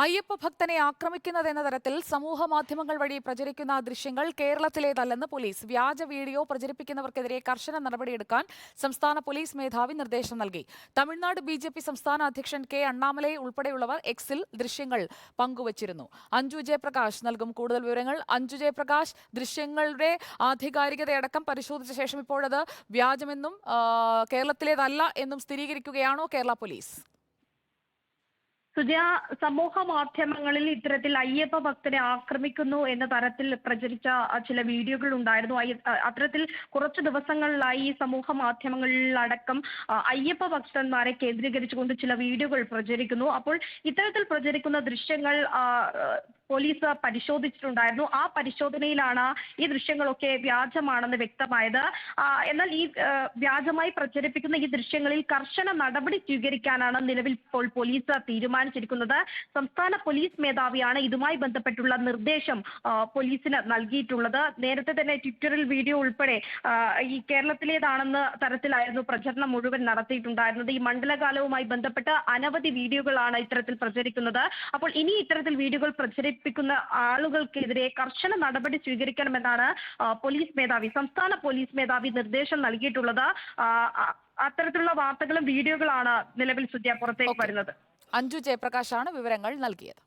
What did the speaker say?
അയ്യപ്പ ഭക്തനെ ആക്രമിക്കുന്നതെന്ന തരത്തിൽ സമൂഹ മാധ്യമങ്ങൾ വഴി പ്രചരിക്കുന്ന ദൃശ്യങ്ങൾ കേരളത്തിലേതല്ലെന്ന് പോലീസ്. വ്യാജ വീഡിയോ പ്രചരിപ്പിക്കുന്നവർക്കെതിരെ കർശന നടപടിയെടുക്കാൻ സംസ്ഥാന പോലീസ് മേധാവി നിർദ്ദേശം നൽകി. തമിഴ്നാട് ബിജെപി സംസ്ഥാന അധ്യക്ഷൻ കെ അണ്ണാമലൈ ഉൾപ്പെടെയുള്ളവർ എക്സിൽ ദൃശ്യങ്ങൾ പങ്കുവച്ചിരുന്നു. അഞ്ജു ജയപ്രകാശ് നൽകും കൂടുതൽ വിവരങ്ങൾ. അഞ്ജു ജയപ്രകാശ്, ദൃശ്യങ്ങളുടെ ആധികാരികതയടക്കം പരിശോധിച്ച ശേഷം ഇപ്പോഴത് വ്യാജമെന്നും കേരളത്തിലേതല്ല എന്നും സ്ഥിരീകരിക്കുകയാണോ കേരള പോലീസ്? സുജയ, സമൂഹ മാധ്യമങ്ങളിൽ ഇത്തരത്തിൽ അയ്യപ്പ ഭക്തരെ ആക്രമിക്കുന്നു എന്ന തരത്തിൽ പ്രചരിച്ച ചില വീഡിയോകൾ ഉണ്ടായിരുന്നു. അത്തരത്തിൽ കുറച്ചു ദിവസങ്ങളിലായി ഈ സമൂഹ മാധ്യമങ്ങളിലടക്കം അയ്യപ്പ ഭക്തന്മാരെ കേന്ദ്രീകരിച്ചുകൊണ്ട് ചില വീഡിയോകൾ പ്രചരിക്കുന്നു. അപ്പോൾ ഇത്തരത്തിൽ പ്രചരിക്കുന്ന ദൃശ്യങ്ങൾ പോലീസ് പരിശോധിച്ചിട്ടുണ്ടായിരുന്നു. ആ പരിശോധനയിലാണ് ഈ ദൃശ്യങ്ങളൊക്കെ വ്യാജമാണെന്ന് വ്യക്തമായത്. എന്നാൽ ഈ വ്യാജമായി പ്രചരിപ്പിക്കുന്ന ഈ ദൃശ്യങ്ങളിൽ കർശന നടപടി സ്വീകരിക്കാനാണ് നിലവിൽ ഇപ്പോൾ പോലീസ് തീരുമാനിച്ചിരിക്കുന്നത്. സംസ്ഥാന പോലീസ് മേധാവിയാണ് ഇതുമായി ബന്ധപ്പെട്ടുള്ള നിർദ്ദേശം പോലീസിന് നൽകിയിട്ടുള്ളത്. നേരത്തെ തന്നെ ട്വിറ്ററിൽ വീഡിയോ ഉൾപ്പെടെ ഈ കേരളത്തിലേതാണെന്ന തരത്തിലായിരുന്നു പ്രചരണം മുഴുവൻ നടത്തിയിട്ടുണ്ടായിരുന്നത്. ഈ മണ്ഡലകാലവുമായി ബന്ധപ്പെട്ട് അനവധി വീഡിയോകളാണ് ഇത്തരത്തിൽ പ്രചരിക്കുന്നത്. അപ്പോൾ ഇനി ഇത്തരത്തിൽ വീഡിയോകൾ പ്രചരിപ്പിക്കുന്ന ആളുകൾക്കെതിരെ കർശന നടപടി സ്വീകരിക്കണമെന്നാണ് സംസ്ഥാന പോലീസ് മേധാവി നിർദ്ദേശം നൽകിയിട്ടുള്ളത്. അത്തരത്തിലുള്ള വാർത്തകളും വീഡിയോകളാണ് നിലവിൽ പുറത്തേക്ക് വരുന്നത്. അഞ്ജു ജയപ്രകാശാണ് വിവരങ്ങൾ നൽകിയത്.